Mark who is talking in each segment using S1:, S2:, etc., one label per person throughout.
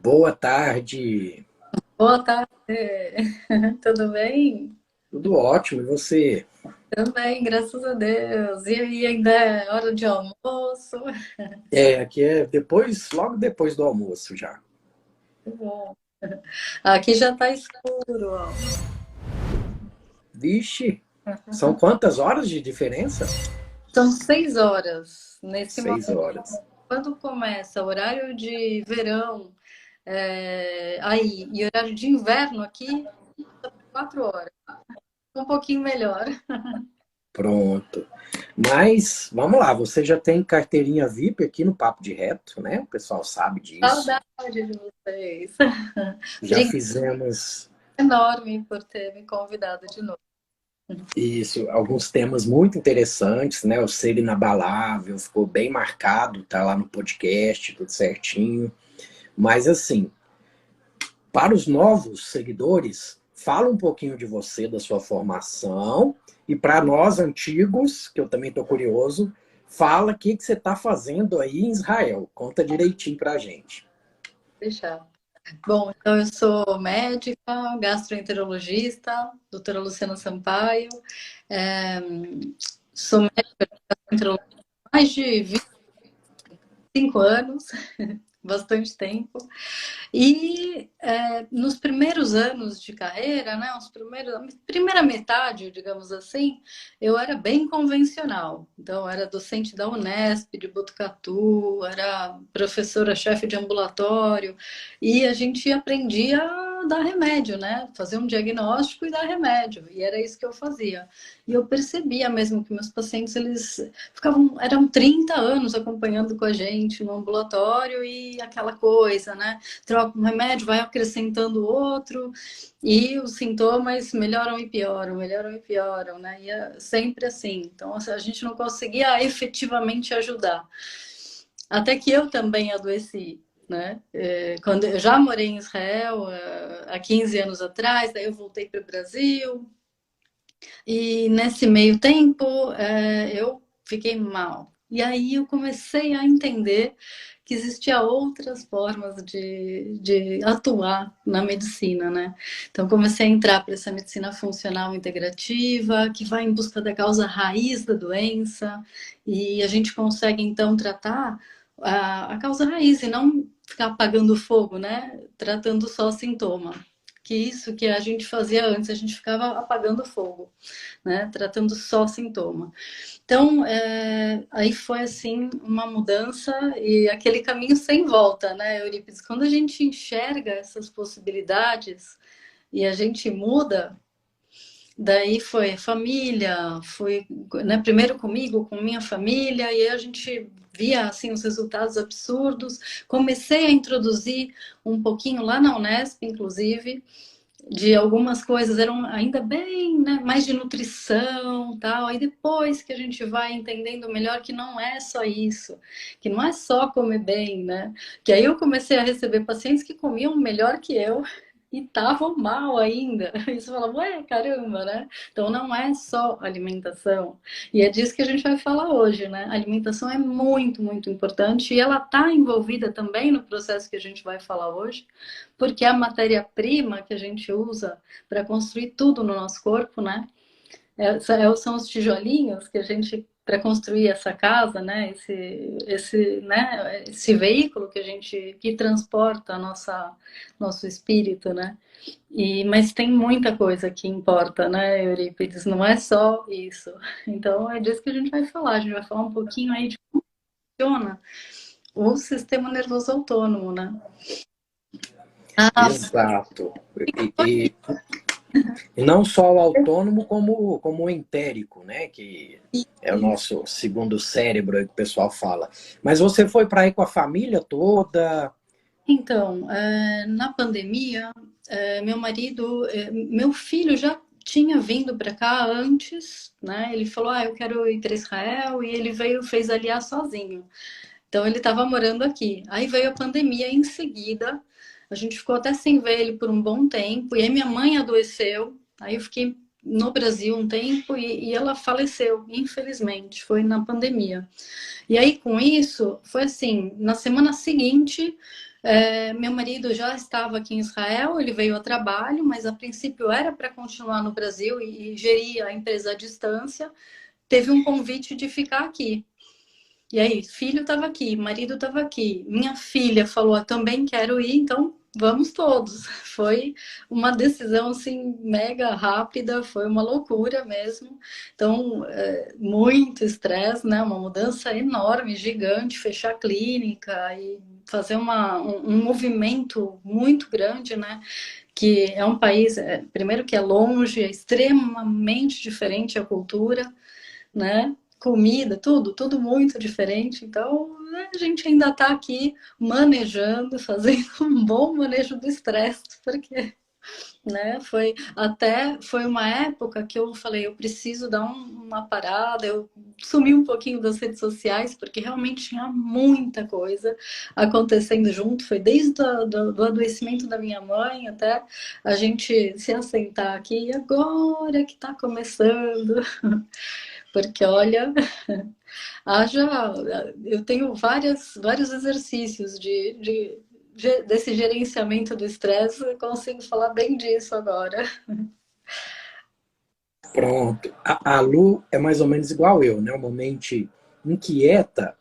S1: Boa tarde.
S2: Boa tarde, tudo bem?
S1: Tudo ótimo, e você?
S2: Também, graças a Deus. E aí, ainda é hora de almoço?
S1: Aqui é logo depois do almoço já.
S2: Que bom. Aqui já está escuro, ó.
S1: Vixe, são quantas horas de diferença?
S2: São 6 horas nesse
S1: Seis
S2: momento.
S1: horas.
S2: Quando começa o horário de verão, aí, e horário de inverno aqui, 4 horas. Um pouquinho melhor.
S1: Pronto. Mas, vamos lá, você já tem carteirinha VIP aqui no Papo de Reto, né? O pessoal sabe disso.
S2: Saudade de vocês.
S1: Já
S2: Obrigada
S1: fizemos
S2: enorme por ter me convidado de novo.
S1: isso, alguns temas muito interessantes, né? O ser inabalável ficou bem marcado, tá lá no podcast, tudo certinho. Mas assim, para os novos seguidores, fala um pouquinho de você, da sua formação, e para nós antigos, que eu também estou curioso, fala o que você está fazendo aí em Israel. Conta direitinho para a gente.
S2: Deixar. Bom, então eu sou médica, gastroenterologista, doutora Luciana Sampaio. É, sou médica gastroenterologista há mais de 25 anos, bastante tempo. E nos primeiros anos de carreira, né, a primeira metade, digamos assim, eu era bem convencional. Então, eu era docente da Unesp, de Botucatu, era professora-chefe de ambulatório, e a gente aprendia a dar remédio, né? Fazer um diagnóstico e dar remédio. E era isso que eu fazia. E eu percebia mesmo que meus pacientes, eles eram 30 anos acompanhando com a gente no ambulatório e aquela coisa, né? Troca um remédio, vai acrescentando outro, e os sintomas melhoram e pioram, né? E é sempre assim. Então, a gente não conseguia efetivamente ajudar. Até que eu também adoeci, né? Quando eu já morei em Israel há 15 anos atrás, daí eu voltei para o Brasil, e nesse meio tempo eu fiquei mal. E aí eu comecei a entender que existia outras formas de atuar na medicina, né? Então comecei a entrar para essa medicina funcional integrativa, que vai em busca da causa raiz da doença, e a gente consegue então tratar a causa raiz e não ficar apagando fogo, né? Tratando só sintoma. Que isso que a gente fazia antes, a gente ficava apagando fogo, né? Tratando só sintoma. Então, aí foi assim uma mudança e aquele caminho sem volta, né, Eurípides? Quando a gente enxerga essas possibilidades e a gente muda, daí foi família, foi, né, primeiro comigo, com minha família, e aí a gente via assim os resultados absurdos. Comecei a introduzir um pouquinho lá na Unesp, inclusive, de algumas coisas eram ainda bem, né, mais de nutrição, tal. Aí depois que a gente vai entendendo melhor que não é só isso, que não é só comer bem, né? Que aí eu comecei a receber pacientes que comiam melhor que eu e estavam mal ainda. E você fala, ué, caramba, né? Então não é só alimentação. E é disso que a gente vai falar hoje, né? A alimentação é muito, muito importante e ela está envolvida também no processo que a gente vai falar hoje, porque a matéria-prima que a gente usa para construir tudo no nosso corpo, né? São os tijolinhos que a gente para construir essa casa, né? Esse veículo que a gente que transporta a nosso espírito, né? Mas tem muita coisa que importa, né, Eurípides? Não é só isso. Então é disso que a gente vai falar. A gente vai falar um pouquinho aí de como funciona o sistema nervoso autônomo, né? Ah,
S1: Exato. E não só o autônomo, como o entérico, né? Que é o nosso segundo cérebro aí que o pessoal fala. Mas você foi para aí com a família toda?
S2: então, na pandemia, meu filho já tinha vindo para cá antes, né? Ele falou, eu quero ir para Israel, e ele veio, fez aliar sozinho. Então ele estava morando aqui. Aí veio a pandemia em seguida. A gente ficou até sem ver ele por um bom tempo. E aí minha mãe adoeceu. Aí eu fiquei no Brasil um tempo e ela faleceu, infelizmente, foi na pandemia. E aí, com isso, foi assim, na semana seguinte, meu marido já estava aqui em Israel, ele veio a trabalho, mas a princípio era para continuar no Brasil e gerir a empresa à distância. Teve um convite de ficar aqui. E aí, filho estava aqui, marido estava aqui, minha filha falou, também quero ir, então vamos todos. Foi uma decisão assim mega rápida, foi uma loucura mesmo. Então, muito estresse, né? Uma mudança enorme, gigante, fechar a clínica e fazer um movimento muito grande, né? Que é um país, primeiro que é longe, é extremamente diferente a cultura, né? Comida, tudo muito diferente. Então, a gente ainda está aqui manejando, fazendo um bom manejo do estresse, porque, né, foi uma época que eu falei, eu preciso dar uma parada, eu sumi um pouquinho das redes sociais, porque realmente tinha muita coisa acontecendo junto, foi desde do adoecimento da minha mãe até a gente se assentar aqui, e agora que está começando. Porque, olha, haja, eu tenho vários exercícios desse gerenciamento do estresse, eu consigo falar bem disso agora.
S1: Pronto. A Lu é mais ou menos igual eu, né? Uma mente inquieta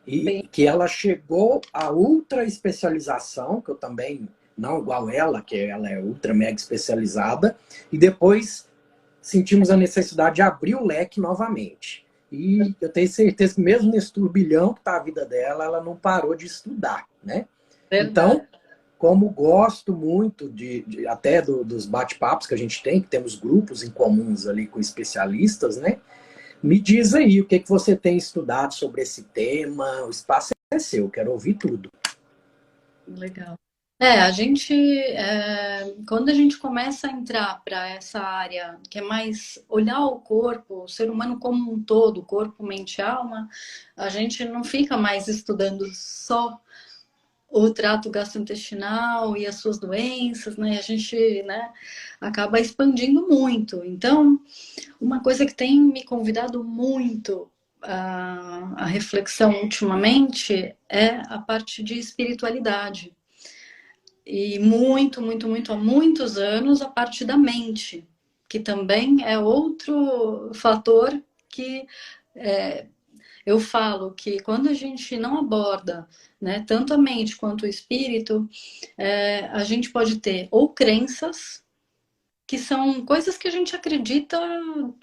S1: e
S2: Sim,
S1: que ela chegou à ultra especialização, que eu também, não igual ela, que ela é ultra mega especializada, e depois sentimos a necessidade de abrir o leque novamente. E eu tenho certeza que mesmo nesse turbilhão que está a vida dela, ela não parou de estudar, né?
S2: verdade.
S1: Então, como gosto muito até dos bate-papos que a gente tem, que temos grupos em comuns ali com especialistas, né? Me diz aí o que, que você tem estudado sobre esse tema. O espaço é seu, quero ouvir tudo.
S2: Legal. A gente, quando a gente começa a entrar para essa área que é mais olhar o corpo, o ser humano como um todo, corpo, mente e alma, a gente não fica mais estudando só o trato gastrointestinal e as suas doenças, né? A gente, né, acaba expandindo muito. Então, uma coisa que tem me convidado muito a reflexão ultimamente é a parte de espiritualidade. E há muitos anos, a parte da mente, que também é outro fator que eu falo que quando a gente não aborda, né, tanto a mente quanto o espírito, a gente pode ter ou crenças que são coisas que a gente acredita,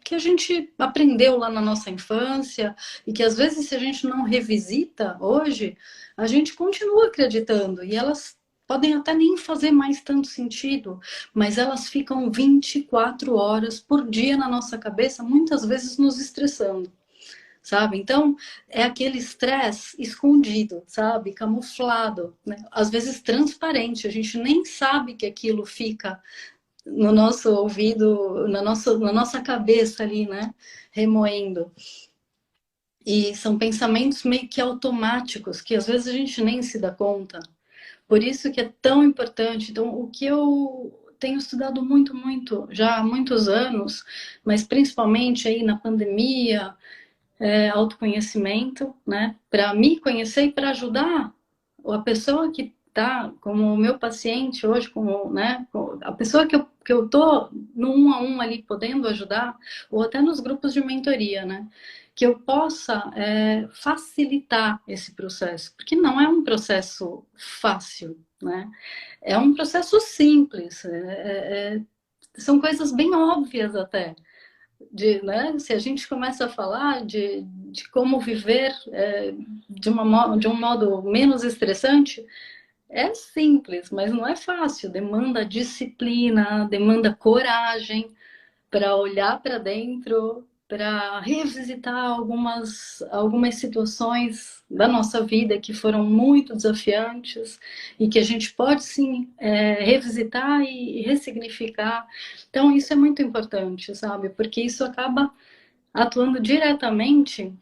S2: que a gente aprendeu lá na nossa infância e que às vezes se a gente não revisita hoje, a gente continua acreditando e elas podem até nem fazer mais tanto sentido, mas elas ficam 24 horas por dia na nossa cabeça, muitas vezes nos estressando, sabe? Então, é aquele estresse escondido, sabe? Camuflado, né? Às vezes transparente, a gente nem sabe que aquilo fica no nosso ouvido, na nossa cabeça ali, né? Remoendo. E são pensamentos meio que automáticos, que às vezes a gente nem se dá conta. Por isso que é tão importante. Então, o que eu tenho estudado muito, já há muitos anos, mas principalmente aí na pandemia, autoconhecimento, né? Para me conhecer e para ajudar a pessoa que está como o meu paciente hoje, como, né, a pessoa que eu tô no um a um ali podendo ajudar, ou até nos grupos de mentoria, né? Que eu possa facilitar esse processo, porque não é um processo fácil, né? É um processo simples, são coisas bem óbvias até, né, se a gente começa a falar de como viver de um modo menos estressante, é simples, mas não é fácil. Demanda disciplina, demanda coragem para olhar para dentro, para revisitar algumas situações da nossa vida que foram muito desafiantes e que a gente pode sim revisitar e ressignificar. Então, isso é muito importante, sabe? Porque isso acaba atuando diretamente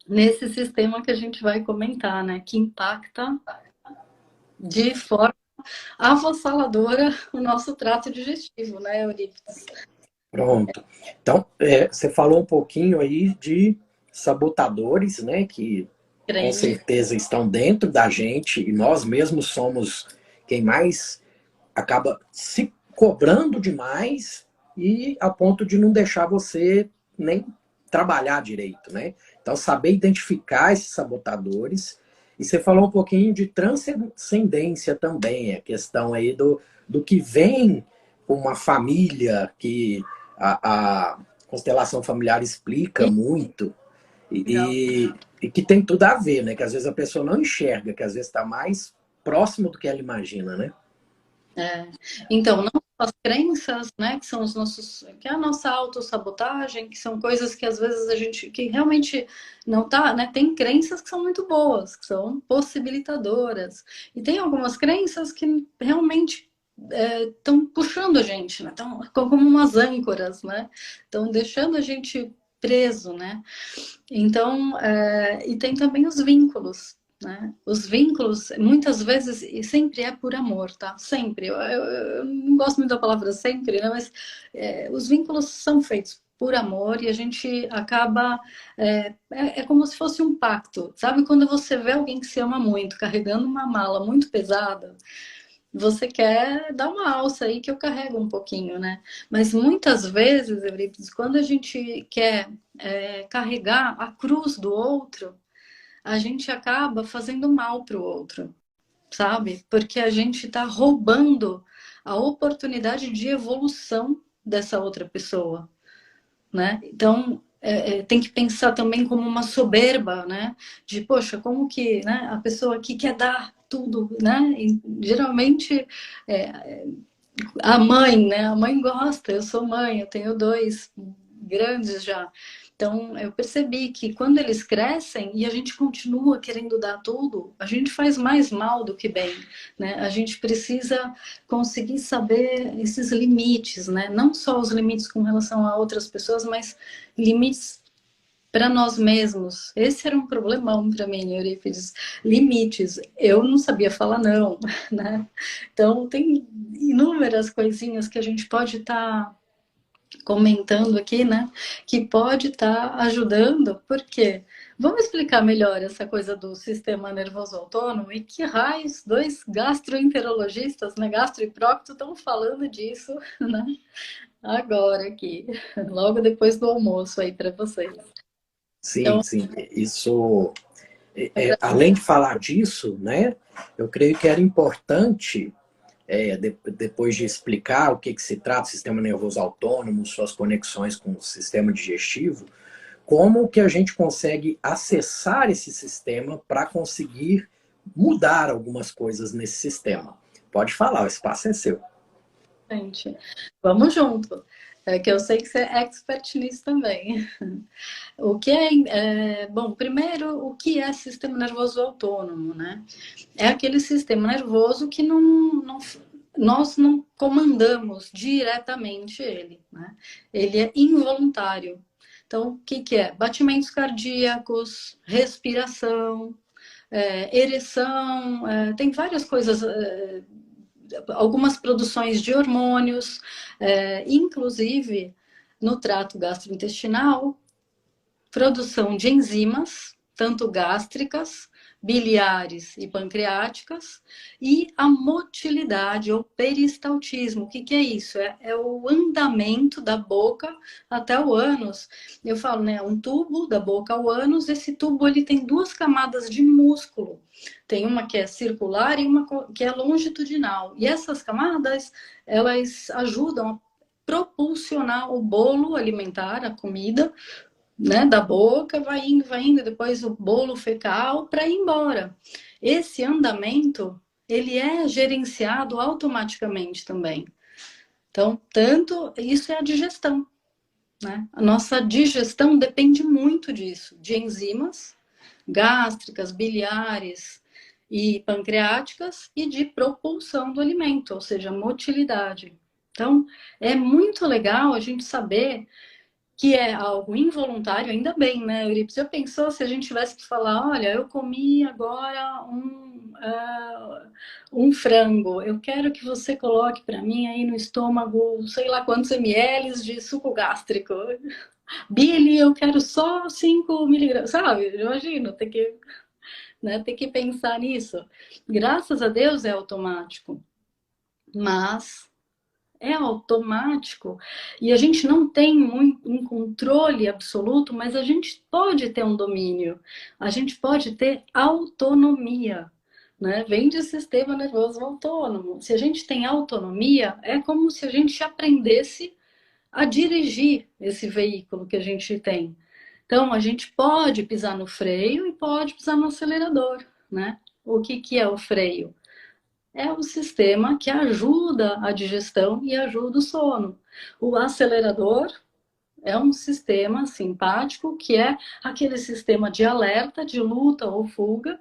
S2: nesse sistema que a gente vai comentar, né? Que impacta de forma avassaladora o nosso trato digestivo, né, Eurípides?
S1: Pronto. Então, você falou um pouquinho aí de sabotadores, né, que com
S2: Crença.
S1: certeza estão dentro da gente e nós mesmos somos quem mais acaba se cobrando demais e a ponto de não deixar você nem trabalhar direito, né? Então, saber identificar esses sabotadores. E você falou um pouquinho de transcendência também, a questão aí do que vem com uma família, que a constelação familiar explica muito,
S2: Legal.
S1: e que tem tudo a ver, né? Que às vezes a pessoa não enxerga, que às vezes está mais próximo do que ela imagina, né?
S2: É. Então, não só as crenças, né, que são os nossos, que é a nossa autossabotagem, que são coisas que às vezes a gente, que realmente não tá, né, tem crenças que são muito boas, que são possibilitadoras, e tem algumas crenças que realmente estão puxando a gente, né, estão como umas âncoras, né, estão deixando a gente preso, né, então, e tem também os vínculos, né? Os vínculos, muitas vezes, e sempre é por amor, tá? Sempre. Eu não gosto muito da palavra sempre, né? Mas os vínculos são feitos por amor e a gente acaba. É como se fosse um pacto. Sabe quando você vê alguém que se ama muito, carregando uma mala muito pesada? Você quer dar uma alça aí que eu carrego um pouquinho, né? Mas muitas vezes, Eurípides, quando a gente quer carregar a cruz do outro, a gente acaba fazendo mal para o outro, sabe? Porque a gente está roubando a oportunidade de evolução dessa outra pessoa, né? Então, tem que pensar também como uma soberba, né? De, poxa, como que, né? A pessoa que quer dar tudo, né? E, geralmente, é, a mãe, né? A mãe gosta, eu sou mãe, eu tenho dois grandes já. Então, eu percebi que quando eles crescem e a gente continua querendo dar tudo, a gente faz mais mal do que bem, né? A gente precisa conseguir saber esses limites, né? Não só os limites com relação a outras pessoas, mas limites para nós mesmos. Esse era um problemão para mim, Eurípides. Limites. Eu não sabia falar não, né? Então, tem inúmeras coisinhas que a gente pode estar comentando aqui, né? Que pode estar ajudando, porque vamos explicar melhor essa coisa do sistema nervoso autônomo e que raios dois gastroenterologistas, né? Gastro e prócto estão falando disso, né? Agora aqui, logo depois do almoço aí para vocês.
S1: Sim,
S2: Então,
S1: sim. Isso, além de falar disso, né? Eu creio que era importante, depois de explicar o que se trata, sistema nervoso autônomo, suas conexões com o sistema digestivo, como que a gente consegue acessar esse sistema para conseguir mudar algumas coisas nesse sistema. Pode falar, o espaço é seu.
S2: gente, vamos junto. É que eu sei que você é expert nisso também. O que bom, primeiro, o que é sistema nervoso autônomo, né? É aquele sistema nervoso que nós não comandamos diretamente ele, né? Ele é involuntário. Então, o que é? Batimentos cardíacos, respiração, ereção, tem várias coisas, algumas produções de hormônios, inclusive no trato gastrointestinal, produção de enzimas, tanto gástricas, biliares e pancreáticas, e a motilidade ou peristaltismo. O que, que é isso? É o andamento da boca até o ânus. Eu falo, né? Um tubo da boca ao ânus. Esse tubo ele tem duas camadas de músculo. Tem uma que é circular e uma que é longitudinal. E essas camadas, elas ajudam a propulsionar o bolo alimentar, a comida, né, da boca, vai indo, depois o bolo fecal para ir embora. Esse andamento, ele é gerenciado automaticamente também. Então, tanto isso é a digestão, né? A nossa digestão depende muito disso, de enzimas gástricas, biliares e pancreáticas e de propulsão do alimento, ou seja, motilidade. Então, é muito legal a gente saber que é algo involuntário, ainda bem, né, Euripides? Já pensou se a gente tivesse que falar, olha, eu comi agora um frango, eu quero que você coloque para mim aí no estômago, sei lá quantos ml de suco gástrico. Billy, eu quero só 5 miligramas, sabe? Imagina, ter que pensar nisso. Graças a Deus é automático, mas é automático e a gente não tem um controle absoluto, mas a gente pode ter um domínio, a gente pode ter autonomia, né? Vem de sistema nervoso autônomo. Se a gente tem autonomia, é como se a gente aprendesse a dirigir esse veículo que a gente tem. Então, a gente pode pisar no freio e pode pisar no acelerador, né? O que é o freio? É o sistema que ajuda a digestão e ajuda o sono. O acelerador é um sistema simpático que é aquele sistema de alerta, de luta ou fuga,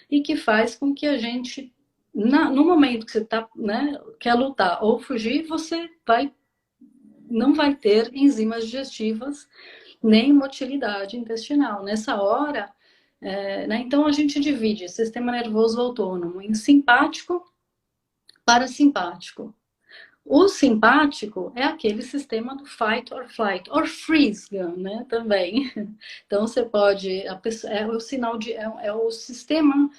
S2: e que faz com que a gente, no momento que você quer lutar ou fugir, você não vai ter enzimas digestivas nem motilidade intestinal. Nessa hora, então a gente divide sistema nervoso autônomo em simpático, parasimpático. O simpático é aquele sistema do fight or flight, or freeze gun, né, também. Então você pode, é o sinal é o sistema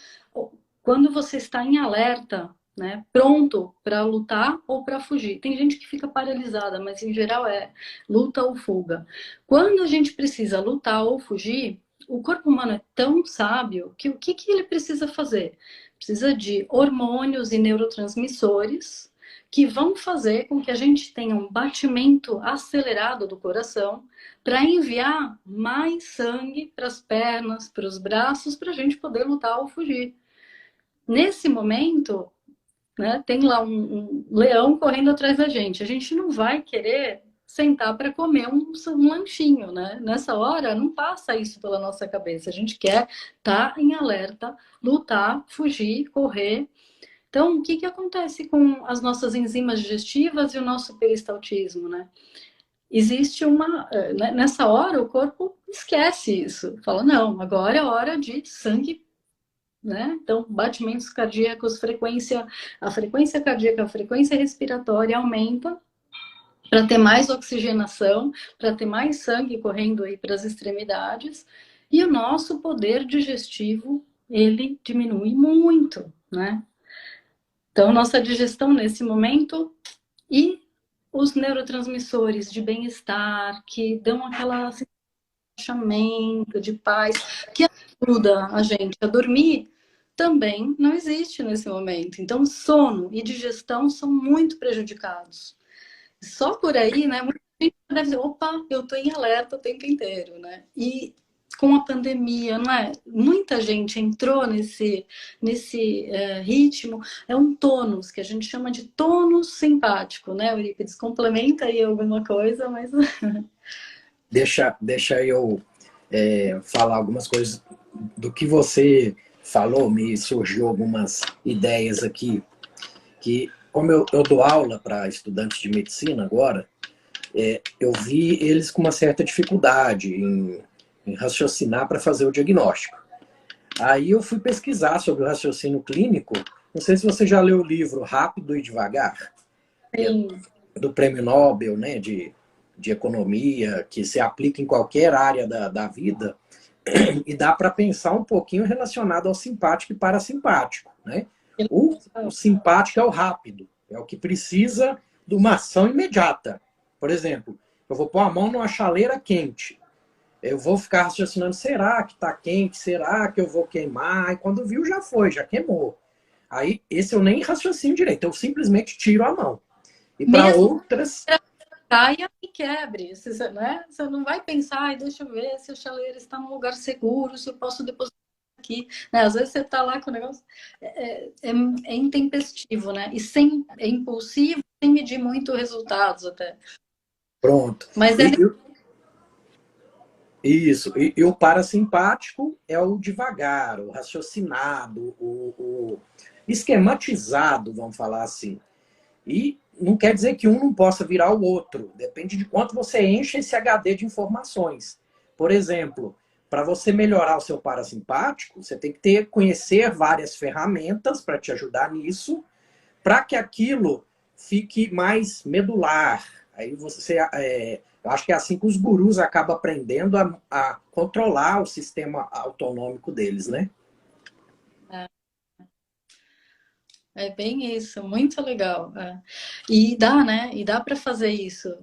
S2: quando você está em alerta, né, pronto para lutar ou para fugir. Tem gente que fica paralisada, mas em geral é luta ou fuga. Quando a gente precisa lutar ou fugir, o corpo humano é tão sábio que o que ele precisa fazer? Precisa de hormônios e neurotransmissores que vão fazer com que a gente tenha um batimento acelerado do coração para enviar mais sangue para as pernas, para os braços, para a gente poder lutar ou fugir. Nesse momento, né, tem lá um leão correndo atrás da gente. A gente não vai querer sentar para comer um lanchinho, né? Nessa hora, não passa isso pela nossa cabeça. A gente quer estar em alerta, lutar, fugir, correr. Então, o que acontece com as nossas enzimas digestivas e o nosso peristaltismo, né? Existe nessa hora, o corpo esquece isso. Fala, não, agora é hora de sangue, né? Então, batimentos cardíacos, a frequência cardíaca, a frequência respiratória aumenta para ter mais oxigenação, para ter mais sangue correndo aí para as extremidades, e o nosso poder digestivo, ele diminui muito, né? Então, nossa digestão nesse momento e os neurotransmissores de bem-estar, que dão aquela relaxamento, de paz, que ajuda a gente a dormir, também não existe nesse momento. Então, sono e digestão são muito prejudicados. Só por aí, né? Muita gente deve dizer, opa, eu estou em alerta o tempo inteiro, né? E com a pandemia, não é? Muita gente entrou nesse ritmo. É um tônus, que a gente chama de tônus simpático, né, Eurípides? Complementa aí alguma coisa, mas...
S1: Deixa eu falar algumas coisas do que você falou, me surgiu algumas ideias aqui, que como eu dou aula para estudantes de medicina agora, eu vi eles com uma certa dificuldade em raciocinar para fazer o diagnóstico. Aí eu fui pesquisar sobre o raciocínio clínico. Não sei se você já leu o livro Rápido e Devagar, do Prêmio Nobel, né, de economia, que se aplica em qualquer área da vida, e dá para pensar um pouquinho relacionado ao simpático e parasimpático, né? O simpático é o rápido, é o que precisa de uma ação imediata. Por exemplo, eu vou pôr a mão numa chaleira quente, eu vou ficar raciocinando, será que está quente? Será que eu vou queimar? E quando viu, já foi, já queimou. Aí, esse eu nem raciocino direito, eu simplesmente tiro a mão. E para outras...
S2: caia e quebre, né? Você não vai pensar, deixa eu ver se a chaleira está num lugar seguro, se eu posso depositar aqui. Né? Às vezes você está lá com o negócio... É intempestivo, né? E é impulsivo, sem medir muito resultados até.
S1: Pronto.
S2: Mas
S1: Isso. E o parasimpático é o devagar, o raciocinado, o esquematizado, vamos falar assim. E não quer dizer que um não possa virar o outro. Depende de quanto você enche esse HD de informações. Por exemplo, para você melhorar o seu parasimpático, você tem que conhecer várias ferramentas para te ajudar nisso, para que aquilo fique mais medular. Aí você, eu acho que é assim que os gurus acabam aprendendo a controlar o sistema autonômico deles, né?
S2: É bem isso, muito legal. E dá, né? E dá para fazer isso.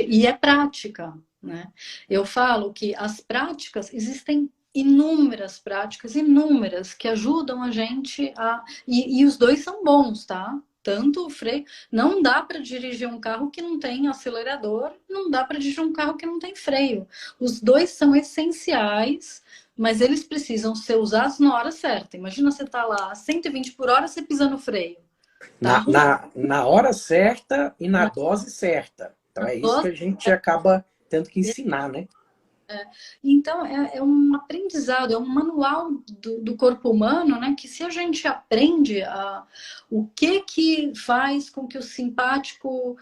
S2: E é prática, né? Eu falo que as práticas, existem inúmeras práticas, inúmeras, que ajudam a gente a. E os dois são bons, tá? Tanto o freio. Não dá para dirigir um carro que não tem acelerador, não dá para dirigir um carro que não tem freio. Os dois são essenciais, mas eles precisam ser usados na hora certa. Imagina você tá lá a 120 por hora, você pisa no freio. Tá ruim.
S1: Na hora certa e na dose certa. Então
S2: Na
S1: é isso que
S2: dose.
S1: a gente acaba tendo que ensinar, né?
S2: Então, é um aprendizado, é um manual do corpo humano, né? Que se a gente aprende o que faz com que o simpático,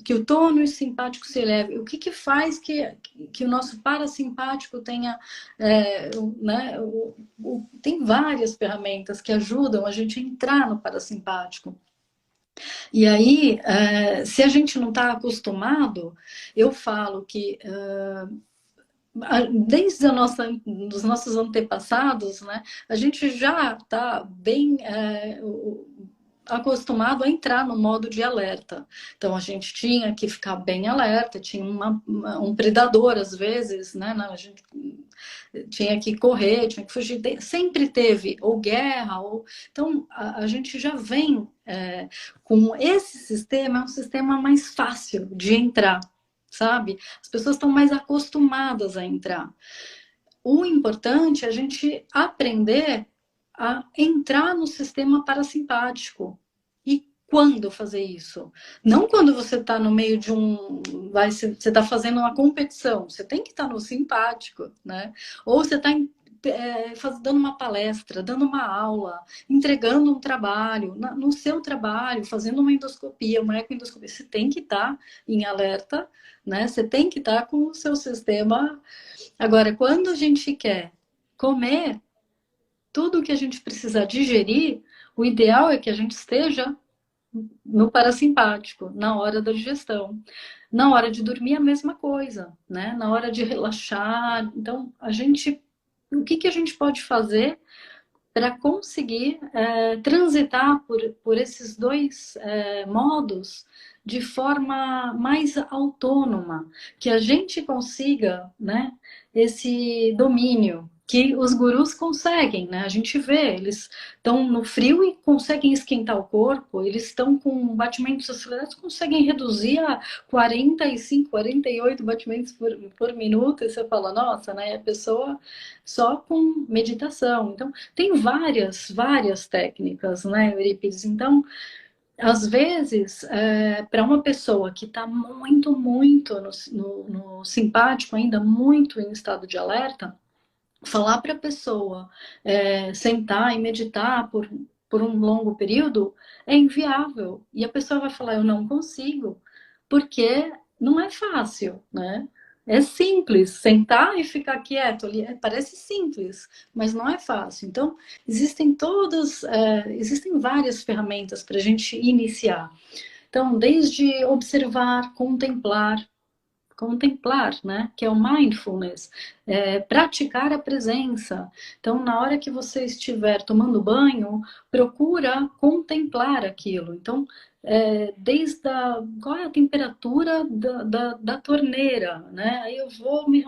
S2: que o tônus simpático se eleve, o que faz que o nosso parasimpático tenha, né? Tem várias ferramentas que ajudam a gente a entrar no parasimpático. E aí, se a gente não está acostumado, eu falo que desde dos nossos antepassados, né, a gente já está bem acostumado a entrar no modo de alerta. Então a gente tinha que ficar bem alerta, tinha um predador às vezes, né? A gente tinha que correr, tinha que fugir. Sempre teve ou guerra, então a gente já vem com esse sistema, é um sistema mais fácil de entrar, sabe? As pessoas estão mais acostumadas a entrar. O importante é a gente aprender a entrar no sistema parasimpático. E quando fazer isso? Não quando você está no meio de você está fazendo uma competição. Você tem que estar no simpático, né? Ou você está dando uma palestra, dando uma aula, entregando um trabalho, no seu trabalho, fazendo uma endoscopia, uma ecoendoscopia. Você tem que estar em alerta, né? Você tem que estar com o seu sistema. Agora, quando a gente quer comer tudo que a gente precisa digerir, o ideal é que a gente esteja no parasimpático, na hora da digestão. Na hora de dormir, a mesma coisa, né? Na hora de relaxar. Então, o que a gente pode fazer para conseguir transitar por esses dois modos de forma mais autônoma, que a gente consiga, né, esse domínio que os gurus conseguem, né? A gente vê, eles estão no frio e conseguem esquentar o corpo, eles estão com batimentos acelerados, conseguem reduzir a 45, 48 batimentos por minuto, e você fala, nossa, né? A pessoa só com meditação. Então, tem várias técnicas, né, Eurípides? Então, às vezes, para uma pessoa que está muito no simpático, ainda muito em estado de alerta, falar para a pessoa sentar e meditar por um longo período é inviável. E a pessoa vai falar, eu não consigo, porque não é fácil, né? É simples, sentar e ficar quieto ali, parece simples, mas não é fácil. Então, existem várias ferramentas para a gente iniciar. Então, desde observar, contemplar, né? Que é o mindfulness, praticar a presença. Então, na hora que você estiver tomando banho, procura contemplar aquilo. Então, qual é a temperatura da torneira, né? Aí eu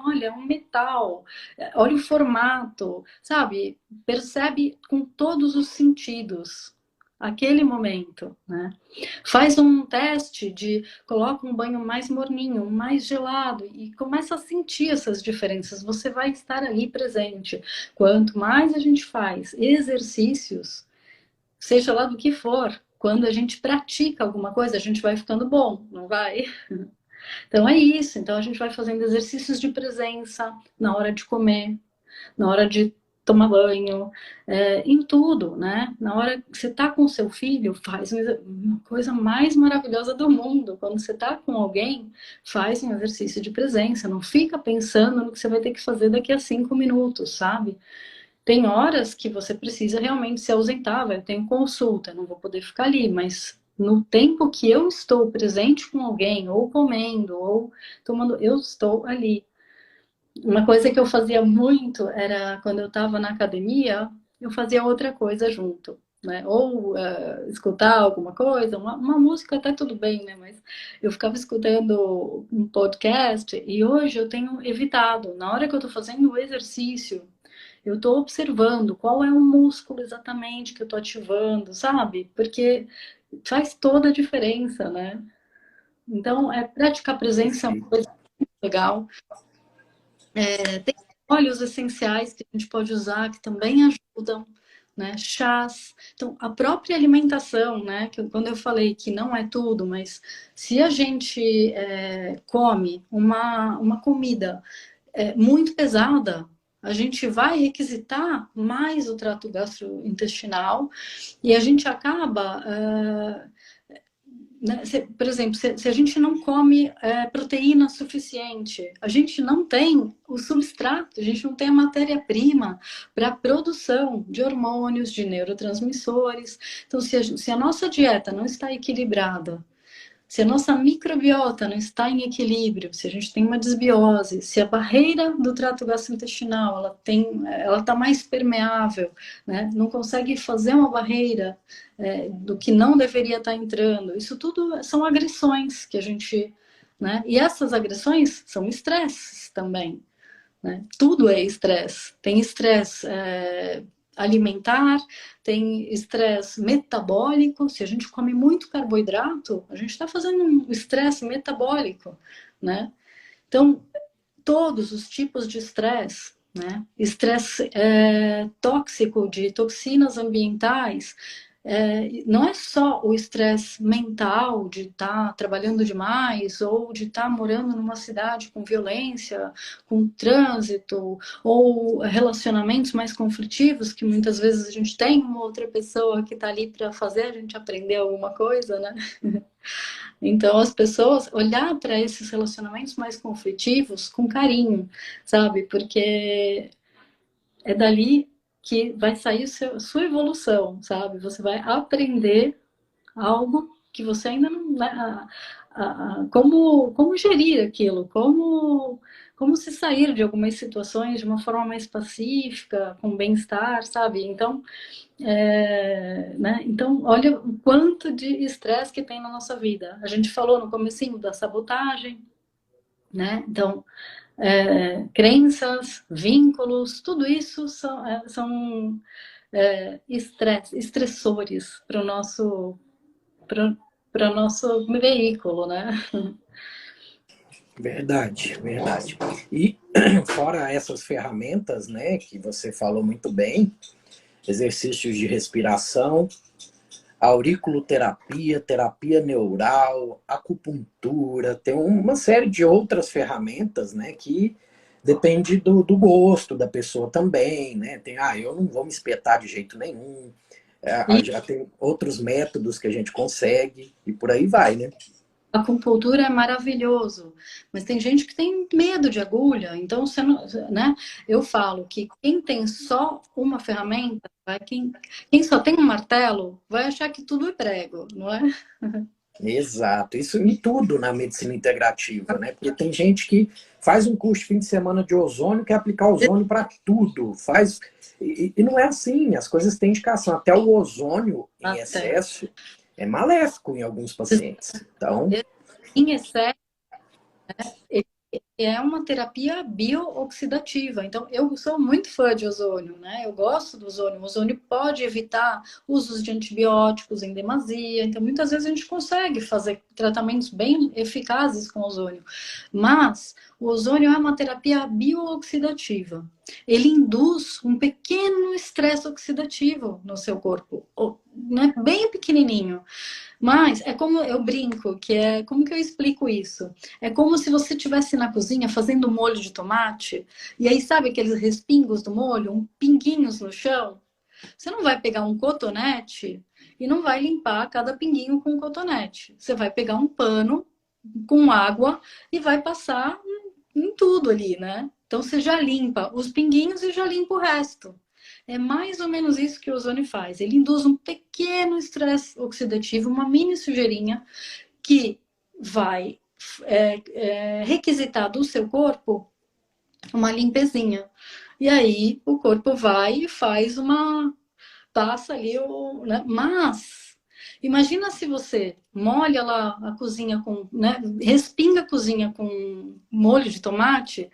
S2: olha, é um metal, olha o formato, sabe? Percebe com todos os sentidos aquele momento, né? Faz um teste coloca um banho mais morninho, mais gelado e começa a sentir essas diferenças. Você vai estar ali presente. Quanto mais a gente faz exercícios, seja lá do que for, quando a gente pratica alguma coisa, a gente vai ficando bom, não vai? Então é isso. Então a gente vai fazendo exercícios de presença na hora de comer, na hora de tomar banho, em tudo, né? Na hora que você tá com o seu filho, faz uma coisa mais maravilhosa do mundo. Quando você tá com alguém, faz um exercício de presença, não fica pensando no que você vai ter que fazer daqui a 5 minutos, sabe? Tem horas que você precisa realmente se ausentar, vai ter consulta, não vou poder ficar ali, mas no tempo que eu estou presente com alguém, ou comendo, ou tomando, eu estou ali. Uma coisa que eu fazia muito era quando eu estava na academia, eu fazia outra coisa junto, né? Ou escutar alguma coisa, uma música até tudo bem, né? Mas eu ficava escutando um podcast e hoje eu tenho evitado. Na hora que eu estou fazendo o exercício, eu estou observando qual é o músculo exatamente que eu estou ativando, sabe? Porque faz toda a diferença, né? Então, praticar presença é uma
S1: Perfeito.
S2: coisa muito legal. Tem óleos essenciais que a gente pode usar que também ajudam, né? Chás. Então, a própria alimentação, né? Que quando eu falei que não é tudo, mas se a gente come uma comida muito pesada, a gente vai requisitar mais o trato gastrointestinal e a gente acaba né? Por exemplo, se a gente não come proteína suficiente, a gente não tem o substrato, a gente não tem a matéria-prima para a produção de hormônios, de neurotransmissores. Então, se a nossa dieta não está equilibrada, se a nossa microbiota não está em equilíbrio, se a gente tem uma desbiose, se a barreira do trato gastrointestinal ela está mais permeável, né? Não consegue fazer uma barreira do que não deveria estar entrando. Isso tudo são agressões que a gente, né? E essas agressões são estresses também, né? Tudo é estresse. Tem estresse alimentar, tem estresse metabólico. Se a gente come muito carboidrato, a gente está fazendo um estresse metabólico, né? Então, todos os tipos de estresse, né? Estresse tóxico de toxinas ambientais, não é só o estresse mental de estar trabalhando demais ou de estar morando numa cidade com violência, com trânsito ou relacionamentos mais conflitivos, que muitas vezes a gente tem uma outra pessoa que está ali para fazer a gente aprender alguma coisa, né? Então, as pessoas olhar para esses relacionamentos mais conflitivos com carinho, sabe? Porque é dali que vai sair sua evolução, sabe? Você vai aprender algo que você ainda não... como gerir aquilo, como se sair de algumas situações de uma forma mais pacífica, com bem-estar, sabe? Então, né? Então, olha o quanto de estresse que tem na nossa vida. A gente falou no comecinho da sabotagem, né? Então, crenças, vínculos, tudo isso são estressores para o nosso veículo, né?
S1: Verdade, verdade. E fora essas ferramentas, né, que você falou muito bem, exercícios de respiração, auriculoterapia, terapia neural, acupuntura, tem uma série de outras ferramentas, né, que depende do gosto da pessoa também, né? Tem, eu não vou me espetar de jeito nenhum.
S2: E
S1: Já tem outros métodos que a gente consegue e por aí vai, né?
S2: a acupuntura é maravilhoso, mas tem gente que tem medo de agulha, então você não, né? Eu falo que quem tem só uma ferramenta, quem só tem um martelo, vai achar que tudo é prego, não é?
S1: Exato, isso em tudo na medicina integrativa, né? Porque tem gente que faz um curso de fim de semana de ozônio, quer aplicar ozônio para tudo, e não é assim, as coisas têm indicação. Até o ozônio em
S2: Até.
S1: excesso é maléfico em alguns pacientes. Então,
S2: Em excesso, é uma terapia biooxidativa. Então, eu sou muito fã de ozônio, né? Eu gosto do ozônio. O ozônio pode evitar usos de antibióticos em demasia. Então, muitas vezes a gente consegue fazer tratamentos bem eficazes com ozônio. Mas o ozônio é uma terapia biooxidativa. Ele induz um pequeno estresse oxidativo no seu corpo, né? Bem pequenininho. Mas é como eu brinco, que é como que eu explico isso? É como se você estivesse na cozinha fazendo molho de tomate, e aí sabe aqueles respingos do molho, um pinguinhos no chão? Você não vai pegar um cotonete e não vai limpar cada pinguinho com um cotonete. Você vai pegar um pano com água e vai passar em tudo ali, né? Então você já limpa os pinguinhos e já limpa o resto. É mais ou menos isso que o ozônio faz. Ele induz um pequeno estresse oxidativo, uma mini sujeirinha, que vai requisitar do seu corpo uma limpezinha. E aí o corpo vai e faz uma. Passa ali o. Né? Mas. Imagina se você molha lá a cozinha com, né, respinga a cozinha com molho de tomate,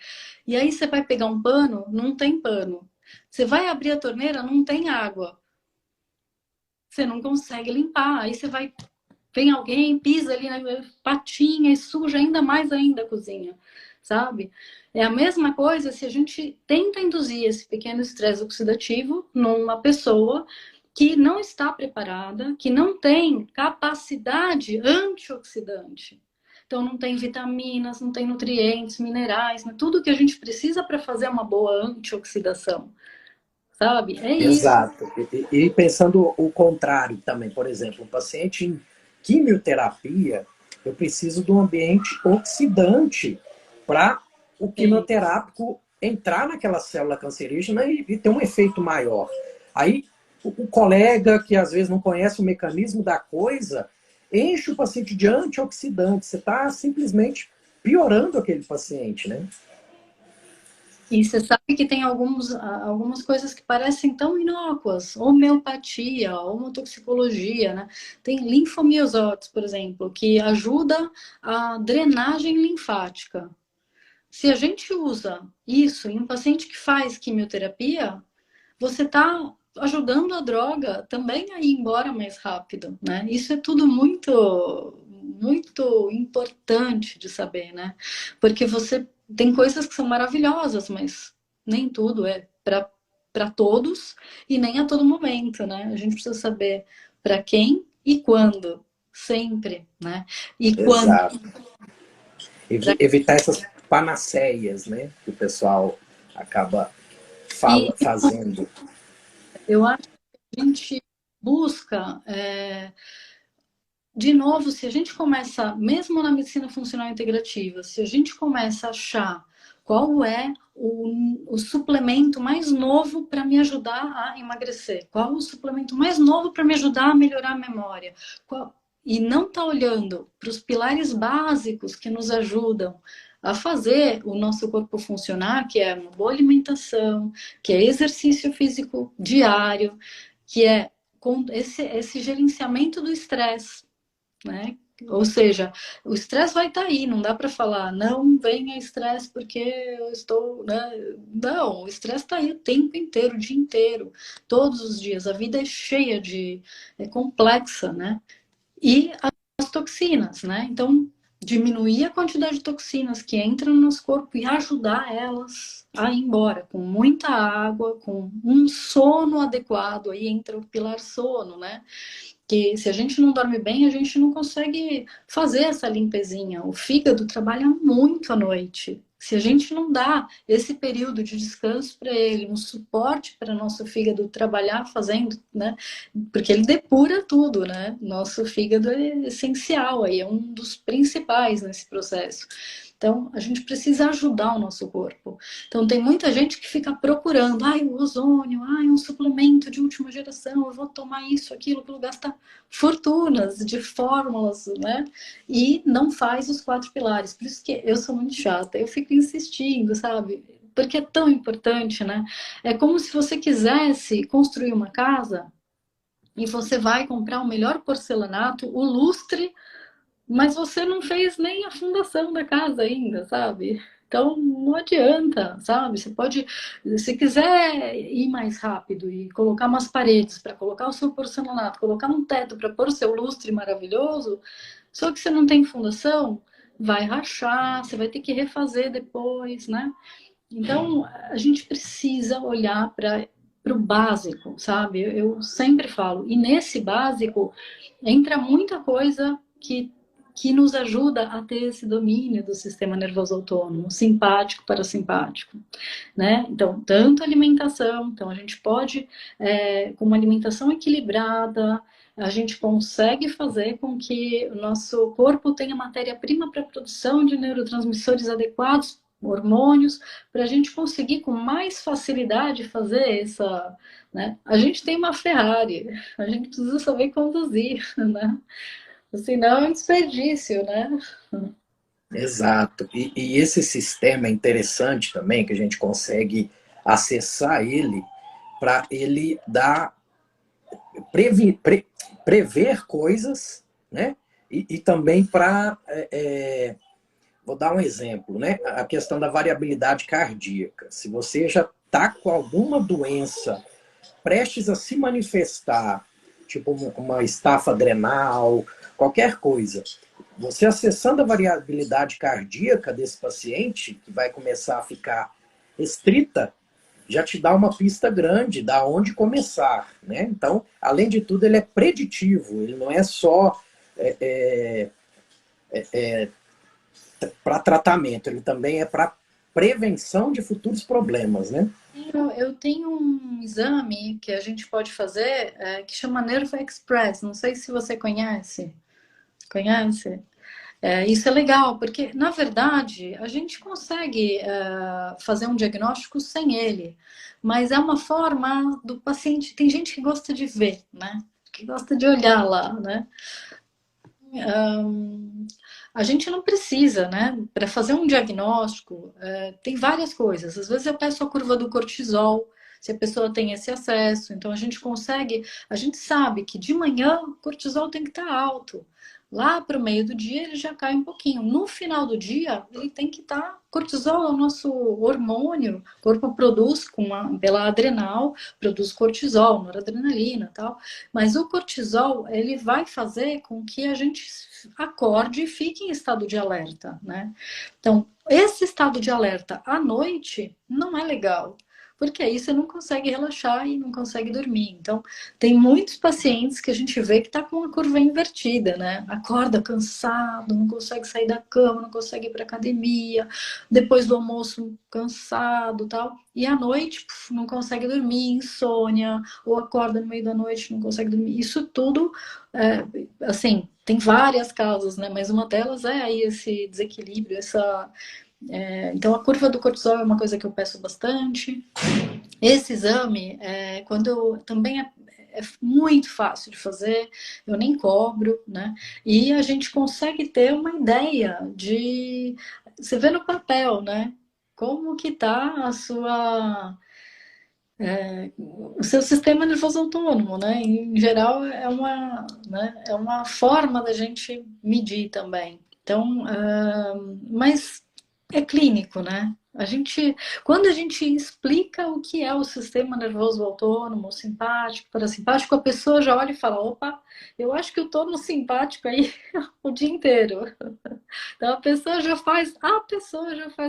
S2: e aí você vai pegar um pano, não tem pano. Você vai abrir a torneira, não tem água. Você não consegue limpar. Aí você vai, vem alguém, pisa ali na patinha e suja ainda mais ainda a cozinha, sabe? É a mesma coisa se a gente tenta induzir esse pequeno estresse oxidativo numa pessoa que não está preparada, que não tem capacidade antioxidante. Então não tem vitaminas, não tem nutrientes, minerais, né? Tudo que a gente precisa para fazer uma boa antioxidação, sabe? É isso.
S1: Exato. E pensando o contrário também, por exemplo, um paciente em quimioterapia, eu preciso de um ambiente oxidante para o quimioterápico entrar naquela célula cancerígena e ter um efeito maior. Aí o colega que às vezes não conhece o mecanismo da coisa, enche o paciente de antioxidante. Você está simplesmente piorando aquele paciente, né?
S2: E você sabe que tem algumas coisas que parecem tão inócuas, homeopatia, homotoxicologia, né? Tem linfomiosotes, por exemplo, que ajuda a drenagem linfática. Se a gente usa isso em um paciente que faz quimioterapia, você está ajudando a droga também a ir embora mais rápido, né? Isso é tudo muito importante de saber, né? Porque você tem coisas que são maravilhosas, mas nem tudo é para todos e nem a todo momento, né? A gente precisa saber para quem e quando, sempre, né? E quando.
S1: Exato. Evitar essas panaceias, né? Que o pessoal acaba
S2: E
S1: fazendo.
S2: eu acho que a gente busca de novo, se a gente começa, mesmo na medicina funcional integrativa, se a gente começa a achar qual é o suplemento mais novo para me ajudar a emagrecer, qual o suplemento mais novo para me ajudar a melhorar a memória, e não está olhando para os pilares básicos que nos ajudam a fazer o nosso corpo funcionar, que é uma boa alimentação, que é exercício físico diário, que é esse gerenciamento do estresse, né? Ou seja, o estresse vai estar aí, não dá para falar, não venha estresse porque eu estou, né? Não, o estresse está aí o tempo inteiro, o dia inteiro, todos os dias. A vida é cheia é complexa, né? E as toxinas, né? Então, diminuir a quantidade de toxinas que entram no nosso corpo e ajudar elas a ir embora, com muita água, com um sono adequado, aí entra o pilar sono, né? Que se a gente não dorme bem, a gente não consegue fazer essa limpezinha. O fígado trabalha muito à noite. Se a gente não dá esse período de descanso para ele, um suporte para nosso fígado trabalhar fazendo, né? Porque ele depura tudo, né? Nosso fígado é essencial aí, é um dos principais nesse processo. Então, a gente precisa ajudar o nosso corpo. Então, tem muita gente que fica procurando, ai, o ozônio, ai, um suplemento de última geração, eu vou tomar isso, aquilo, gasta fortunas de fórmulas, né? E não faz os 4 pilares. Por isso que eu sou muito chata, eu fico insistindo, sabe? Porque é tão importante, né? É como se você quisesse construir uma casa e você vai comprar o melhor porcelanato, o lustre, mas você não fez nem a fundação da casa ainda, sabe? Então não adianta, sabe? Você pode, se quiser ir mais rápido e colocar umas paredes para colocar o seu porcelanato, colocar um teto para pôr o seu lustre maravilhoso, só que você não tem fundação, vai rachar, você vai ter que refazer depois, né? Então, a gente precisa olhar para o básico, sabe? Eu sempre falo, e nesse básico entra muita coisa que nos ajuda a ter esse domínio do sistema nervoso autônomo, simpático, parasimpático, né? Então, tanto alimentação, então a gente pode, com uma alimentação equilibrada, a gente consegue fazer com que o nosso corpo tenha matéria-prima para a produção de neurotransmissores adequados, hormônios, para a gente conseguir com mais facilidade fazer essa, né? A gente tem uma Ferrari, a gente precisa saber conduzir, né? Senão é um desperdício, né?
S1: Exato. E esse sistema é interessante também, que a gente consegue acessar ele para ele dar prever coisas, né? E também para vou dar um exemplo, né? A questão da variabilidade cardíaca. Se você já está com alguma doença prestes a se manifestar, tipo uma estafa adrenal, qualquer coisa, você acessando a variabilidade cardíaca desse paciente, que vai começar a ficar restrita, já te dá uma pista grande da onde começar, né? Então, além de tudo, ele é preditivo, ele não é só para tratamento, ele também é para prevenção de futuros problemas, né?
S2: Eu tenho um exame que a gente pode fazer que chama Nervo Express. Não sei se você conhece. Conhece? Isso é legal, porque, na verdade, a gente consegue fazer um diagnóstico sem ele, mas é uma forma do paciente. Tem gente que gosta de ver, né? Que gosta de olhar lá, né? A gente não precisa, né? Para fazer um diagnóstico, tem várias coisas. Às vezes eu peço a curva do cortisol, se a pessoa tem esse acesso. Então a gente consegue, a gente sabe que de manhã o cortisol tem que estar alto. Lá para o meio do dia ele já cai um pouquinho. No final do dia ele tem que estar. Cortisol é o nosso hormônio, o corpo produz pela adrenal, produz cortisol, noradrenalina e tal. Mas o cortisol ele vai fazer com que a gente acorde e fique em estado de alerta, né? Então, esse estado de alerta à noite não é legal, porque aí você não consegue relaxar e não consegue dormir. Então, tem muitos pacientes que a gente vê que tá com a curva invertida, né? Acorda cansado, não consegue sair da cama, não consegue ir para academia, depois do almoço cansado, tal, e à noite não consegue dormir, insônia, ou acorda no meio da noite, não consegue dormir. Isso tudo, assim, tem várias causas, né? Mas uma delas é aí esse desequilíbrio, então a curva do cortisol é uma coisa que eu peço bastante. Esse exame, também é muito fácil de fazer, eu nem cobro, né? E a gente consegue ter uma ideia de... Você vê no papel, né? Como que tá o seu sistema nervoso autônomo, né? Em geral, é uma forma da gente medir também. Então, mas é clínico, né? Quando a gente explica o que é o sistema nervoso autônomo, simpático, parasimpático, a pessoa já olha e fala: opa, eu acho que eu tô no simpático aí o dia inteiro. Então a pessoa já faz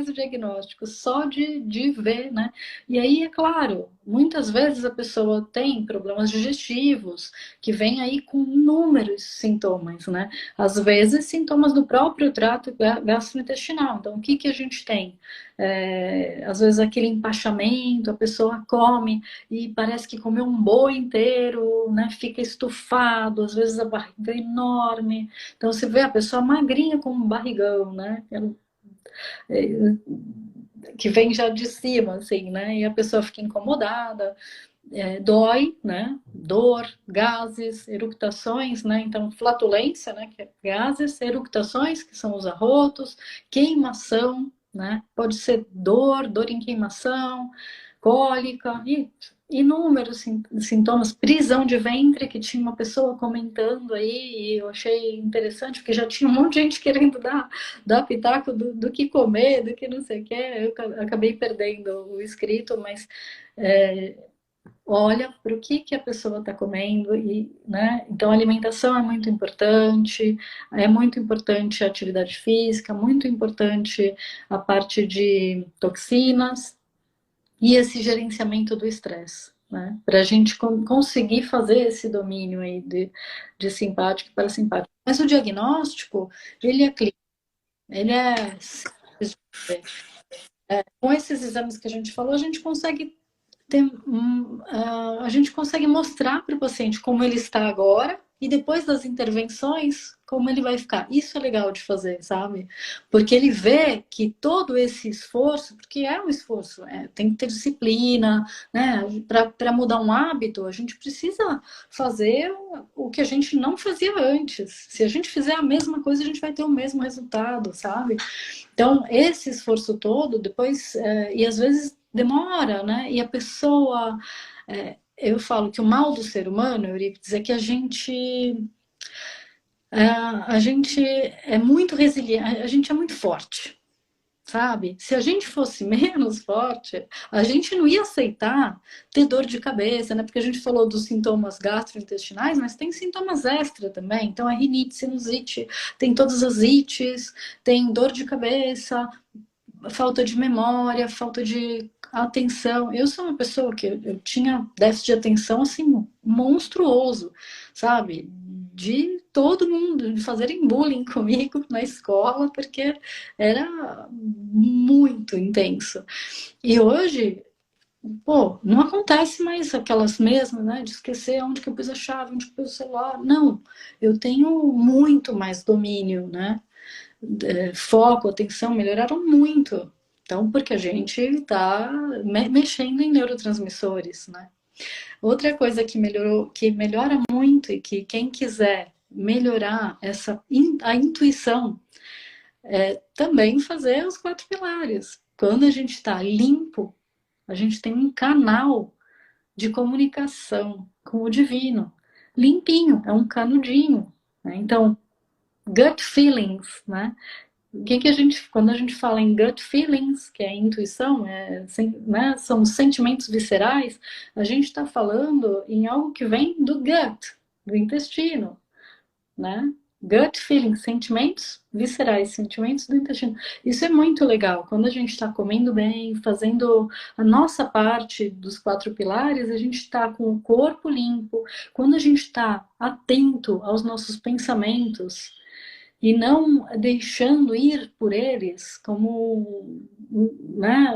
S2: o diagnóstico só de ver, né? E aí, é claro, muitas vezes a pessoa tem problemas digestivos que vem aí com inúmeros sintomas, né? Às vezes, sintomas do próprio trato gastrointestinal. Então, o que que a gente tem? Às vezes aquele empachamento, a pessoa come e parece que comeu um boi inteiro, né? Fica estufado, às vezes a barriga é enorme. Então você vê a pessoa magrinha com um barrigão, né? É, que vem já de cima, assim, né? E a pessoa fica incomodada, dói, né? Dor, gases, eructações, né? Então, flatulência, né? Que é gases, eructações, que são os arrotos, queimação, né? Pode ser dor em queimação, cólica, e inúmeros sintomas, prisão de ventre, que tinha uma pessoa comentando aí, e eu achei interessante, porque já tinha um monte de gente querendo dar pitaco do que comer, do que não sei o que, eu acabei perdendo o escrito, mas olha para o que a pessoa está comendo, né? Então, a alimentação é muito importante a atividade física, muito importante a parte de toxinas, e esse gerenciamento do estresse. né? Para a gente conseguir fazer esse domínio aí de simpático e parasimpático. Mas o diagnóstico, ele é clínico, ele é simples de fazer. Com esses exames que a gente falou, a gente consegue a gente consegue mostrar para o paciente como ele está agora e depois das intervenções, como ele vai ficar. Isso é legal de fazer, sabe? Porque ele vê que todo esse esforço, porque é um esforço, tem que ter disciplina, né? Para mudar um hábito, a gente precisa fazer o que a gente não fazia antes. Se a gente fizer a mesma coisa, a gente vai ter o mesmo resultado, sabe? Então, esse esforço todo, depois, e às vezes demora, né? E a pessoa, eu falo que o mal do ser humano, Eurípides, é que a gente é muito resiliente, a gente é muito forte, sabe? Se a gente fosse menos forte, a gente não ia aceitar ter dor de cabeça, né? Porque a gente falou dos sintomas gastrointestinais, mas tem sintomas extra também. Então, a rinite, sinusite, tem todas as ites, tem dor de cabeça, falta de memória, falta de atenção. Eu sou uma pessoa que eu tinha déficit de atenção assim monstruoso, sabe? De todo mundo, de fazerem bullying comigo na escola, porque era muito intenso. E hoje, pô, não acontece mais aquelas mesmas, né? De esquecer onde que eu pus a chave, onde que eu pus o celular. Não, eu tenho muito mais domínio, né? Foco, atenção, melhoraram muito. Então, porque a gente está mexendo em neurotransmissores, né? Outra coisa que melhorou, que melhora muito e que quem quiser melhorar a intuição é também fazer os 4 pilares. Quando a gente está limpo, a gente tem um canal de comunicação com o divino. Limpinho, é um canudinho. Né? Então, gut feelings, né? O que a gente, quando a gente fala em gut feelings, que é intuição, né, são sentimentos viscerais, a gente está falando em algo que vem do gut, do intestino, né? Gut feelings, sentimentos viscerais, sentimentos do intestino. Isso é muito legal. Quando a gente está comendo bem, fazendo a nossa parte dos 4 pilares, a gente está com o corpo limpo. Quando a gente está atento aos nossos pensamentos, e não deixando ir por eles como, né,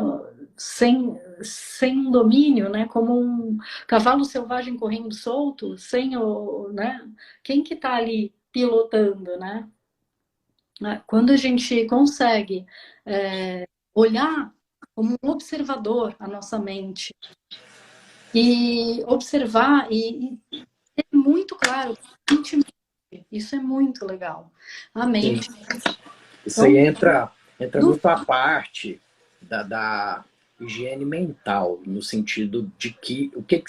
S2: sem um domínio, né, como um cavalo selvagem correndo solto, sem o, né, quem que está ali pilotando, né? Quando a gente consegue olhar como um observador a nossa mente e observar e ter muito claro, isso é muito legal. A
S1: Sim.
S2: mente.
S1: Isso aí
S2: Então,
S1: entra muito a parte da higiene mental, no sentido de que o que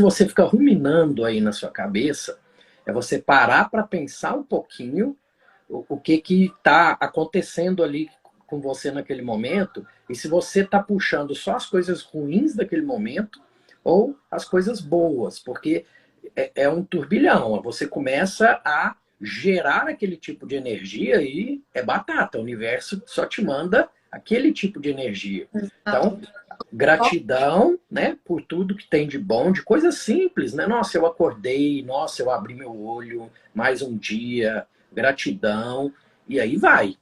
S1: você fica ruminando aí na sua cabeça é você parar para pensar um pouquinho o que está acontecendo ali com você naquele momento e se você está puxando só as coisas ruins daquele momento ou as coisas boas, porque é um turbilhão. Você começa a gerar aquele tipo de energia e é batata. O universo só te manda aquele tipo de energia. Então, gratidão, né, por tudo que tem de bom, de coisas simples, né? Nossa, eu acordei, nossa, eu abri meu olho, mais um dia, gratidão, e aí vai.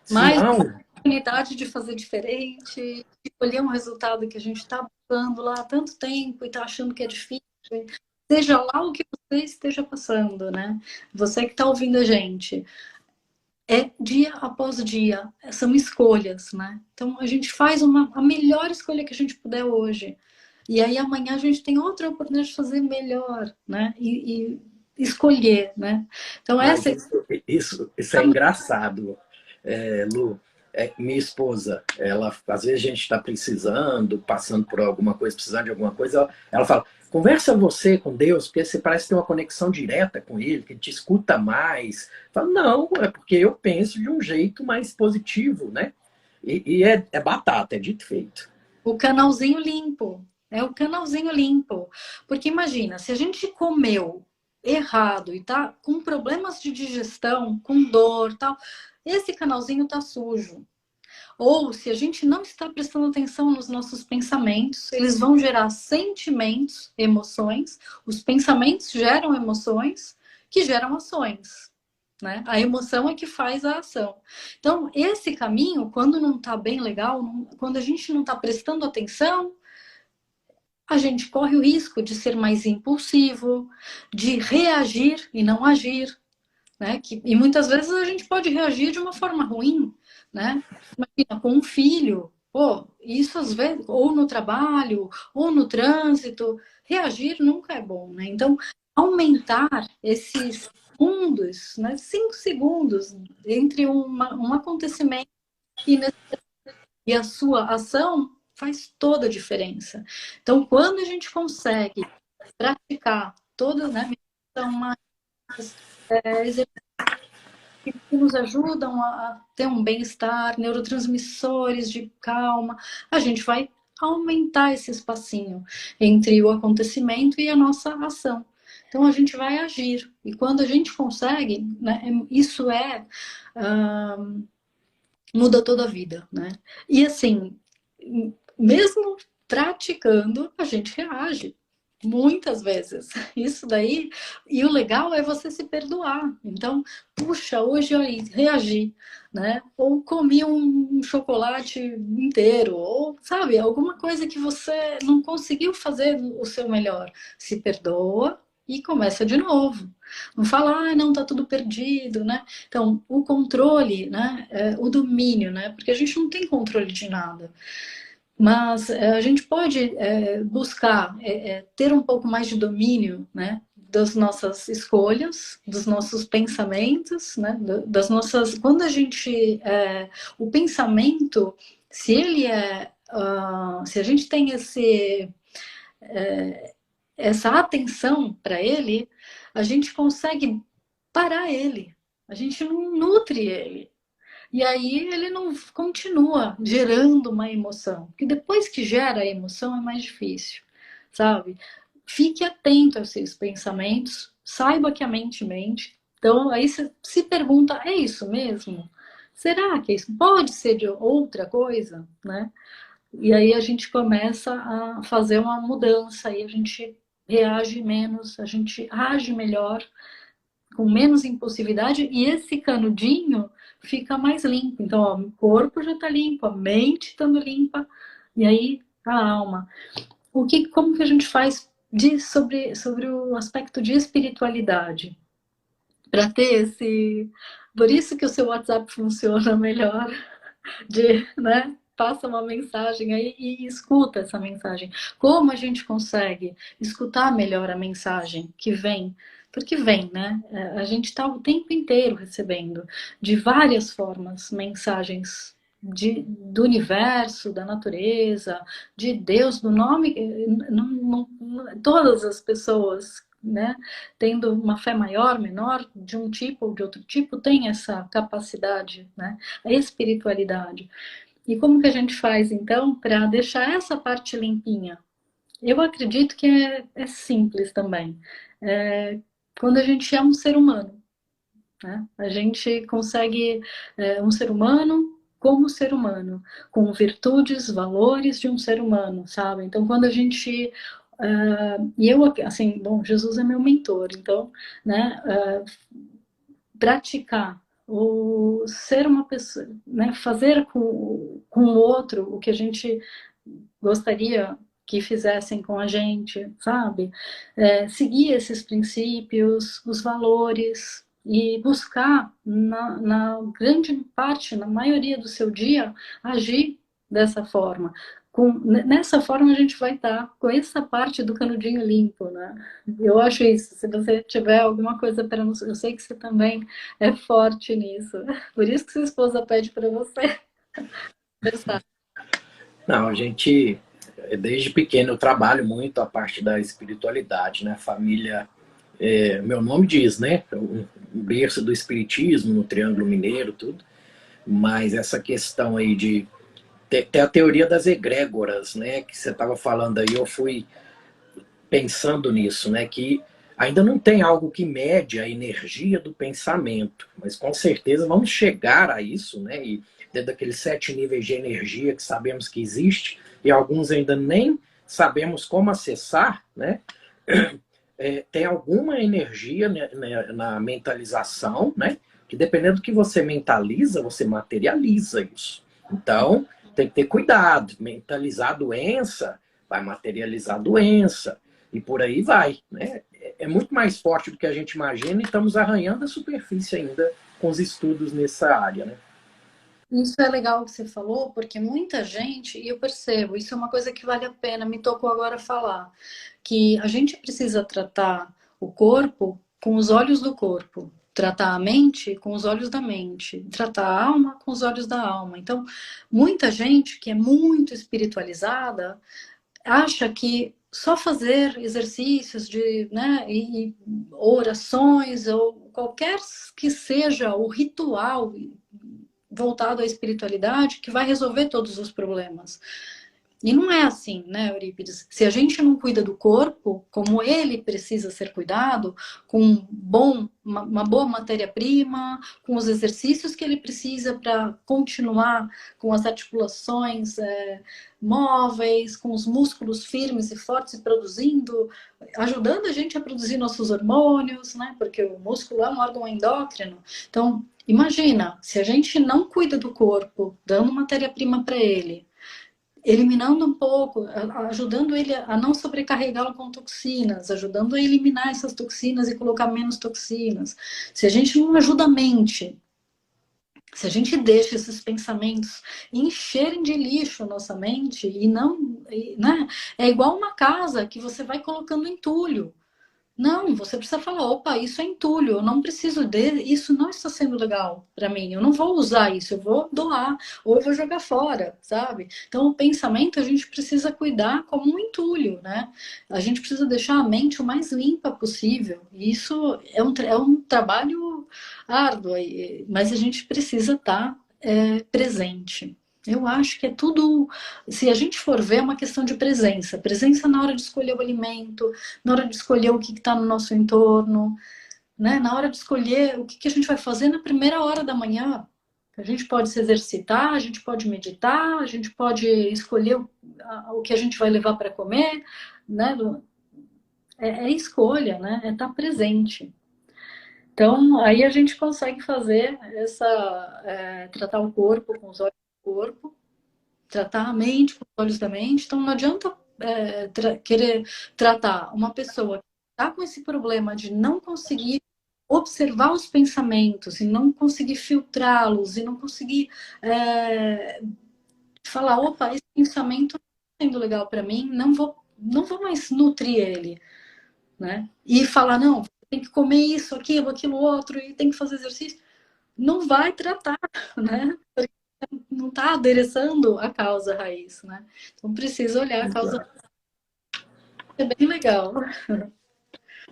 S1: Se
S2: mais
S1: não,
S2: oportunidade de fazer diferente, de colher um resultado que a gente está buscando lá há tanto tempo e está achando que é difícil. Seja lá o que você esteja passando, né? Você que está ouvindo a gente. É dia após dia, são escolhas, né? Então a gente faz a melhor escolha que a gente puder hoje. E aí amanhã a gente tem outra oportunidade de fazer melhor, né? E escolher, né? Então
S1: mas
S2: essa é
S1: isso é engraçado, Lu. Minha esposa, ela às vezes a gente está precisando, passando por alguma coisa, precisando de alguma coisa, ela fala, conversa você com Deus, porque você parece ter uma conexão direta com Ele, que te escuta mais. Fala, não, é porque eu penso de um jeito mais positivo, né? E é batata, é dito e feito.
S2: o canalzinho limpo. É o canalzinho limpo. Porque imagina, se a gente comeu errado e tá com problemas de digestão, com dor, tal, esse canalzinho tá sujo. Ou se a gente não está prestando atenção nos nossos pensamentos, eles vão gerar sentimentos, emoções. Os pensamentos geram emoções que geram ações. Né? A emoção é que faz a ação. Então, esse caminho, quando não está bem legal, quando a gente não está prestando atenção, a gente corre o risco de ser mais impulsivo, de reagir e não agir. Né? E muitas vezes a gente pode reagir de uma forma ruim. Né? Imagina, com um filho, pô, isso às vezes, ou no trabalho, ou no trânsito, reagir nunca é bom. Né? Então, aumentar esses segundos, né, 5 segundos entre um acontecimento e a sua ação faz toda a diferença. Então, quando a gente consegue praticar toda, né, exercícios que nos ajudam a ter um bem-estar, neurotransmissores de calma, a gente vai aumentar esse espacinho entre o acontecimento e a nossa ação. Então a gente vai agir. E quando a gente consegue, né, isso muda toda a vida, né? E assim, mesmo praticando, a gente reage. Muitas vezes. Isso daí. E o legal é você se perdoar. Então, puxa, hoje eu reagi, né? Ou comi um chocolate inteiro, ou, sabe, alguma coisa que você não conseguiu fazer o seu melhor. Se perdoa e começa de novo. Não fala, não, tá tudo perdido, né? Então, o controle, né? O domínio, né? Porque a gente não tem controle de nada. Mas a gente pode buscar ter um pouco mais de domínio, né, das nossas escolhas, dos nossos pensamentos, né, das nossas. Quando a gente o pensamento, se ele se a gente tem essa atenção para ele, a gente consegue parar ele. A gente não nutre ele. E aí ele não continua gerando uma emoção. Porque depois que gera a emoção é mais difícil, sabe? Fique atento aos seus pensamentos, saiba que a mente mente. Então aí você se pergunta, é isso mesmo? Será que isso pode ser de outra coisa, né? E aí a gente começa a fazer uma mudança, aí a gente reage menos, a gente age melhor, com menos impulsividade, e esse canudinho fica mais limpo. Então, ó, o corpo já está limpo, a mente estando limpa, e aí a alma. Como que a gente faz sobre o aspecto de espiritualidade? Para ter esse... Por isso que o seu WhatsApp funciona melhor, né? Passa uma mensagem aí e escuta essa mensagem. Como a gente consegue escutar melhor a mensagem que vem? Porque vem, né? A gente está o tempo inteiro recebendo, de várias formas, mensagens do universo, da natureza, de Deus, do nome. Todas as pessoas, né, tendo uma fé maior, menor, de um tipo ou de outro tipo, tem essa capacidade, né? A espiritualidade. E como que a gente faz, então, para deixar essa parte limpinha? Eu acredito que é simples também. Quando a gente é um ser humano, né? A gente consegue um ser humano como ser humano, com virtudes, valores de um ser humano, sabe? Então, quando a gente... e eu, assim, bom, Jesus é meu mentor, então, né, praticar o ser uma pessoa, né, fazer com o outro o que a gente gostaria que fizessem com a gente, sabe? Seguir esses princípios, os valores e buscar, na grande parte, na maioria do seu dia, agir dessa forma. Nessa forma a gente vai estar com essa parte do canudinho limpo, né? Eu acho isso. Se você tiver alguma coisa para nos... Eu sei que você também é forte nisso. Por isso que sua esposa pede para você conversar.
S1: Não, a gente, desde pequeno, eu trabalho muito a parte da espiritualidade, né? Família, meu nome diz, né? Um berço do espiritismo, no Triângulo Mineiro, tudo. Mas essa questão aí de ter a teoria das egrégoras, né? Que você estava falando aí, eu fui pensando nisso, né? Que ainda não tem algo que mede a energia do pensamento, mas com certeza vamos chegar a isso, né? E dentro daqueles 7 níveis de energia que sabemos que existe, e alguns ainda nem sabemos como acessar, né? Tem alguma energia, né, na mentalização, né? Que dependendo do que você mentaliza, você materializa isso. Então, tem que ter cuidado. Mentalizar a doença vai materializar a doença. E por aí vai, né? É muito mais forte do que a gente imagina e estamos arranhando a superfície ainda com os estudos nessa área, né?
S2: Isso é legal que você falou, porque muita gente, e eu percebo, isso é uma coisa que vale a pena, me tocou agora falar, que a gente precisa tratar o corpo com os olhos do corpo, tratar a mente com os olhos da mente, tratar a alma com os olhos da alma. Então, muita gente que é muito espiritualizada acha que só fazer exercícios de, né, e orações ou qualquer que seja o ritual voltado à espiritualidade que vai resolver todos os problemas. E não é assim, né, Eurípides? Se a gente não cuida do corpo, como ele precisa ser cuidado, com uma boa matéria-prima, com os exercícios que ele precisa para continuar com as articulações móveis, com os músculos firmes e fortes e produzindo, ajudando a gente a produzir nossos hormônios, né? Porque o músculo é um órgão endócrino. Então, imagina, se a gente não cuida do corpo, dando matéria-prima para ele, eliminando um pouco, ajudando ele a não sobrecarregá-lo com toxinas, ajudando a eliminar essas toxinas e colocar menos toxinas. Se a gente não ajuda a mente, se a gente deixa esses pensamentos encherem de lixo a nossa mente e não, né? É igual uma casa que você vai colocando entulho. Não, você precisa falar, opa, isso é entulho, eu não preciso isso não está sendo legal para mim, eu não vou usar isso, eu vou doar, ou eu vou jogar fora, sabe? Então, o pensamento a gente precisa cuidar como um entulho, né? A gente precisa deixar a mente o mais limpa possível, e isso é um trabalho árduo, mas a gente precisa estar presente. Eu acho que é tudo, se a gente for ver, é uma questão de presença. Presença na hora de escolher o alimento, na hora de escolher o que está no nosso entorno, né? Na hora de escolher o que a gente vai fazer na primeira hora da manhã. A gente pode se exercitar, a gente pode meditar, a gente pode escolher o que a gente vai levar para comer, né? É escolha, né? É estar presente. Então, aí a gente consegue fazer tratar o corpo com os olhos do corpo, tratar a mente com os olhos da mente. Então, não adianta querer tratar uma pessoa que está com esse problema de não conseguir observar os pensamentos e não conseguir filtrá-los e não conseguir falar, opa, esse pensamento não está sendo legal para mim, não vou mais nutrir ele, né? E falar, não, tem que comer isso, aquilo outro, e tem que fazer exercício. Não vai tratar, né? Não está adereçando a causa raiz, né? Então precisa olhar a causa raiz. É bem legal.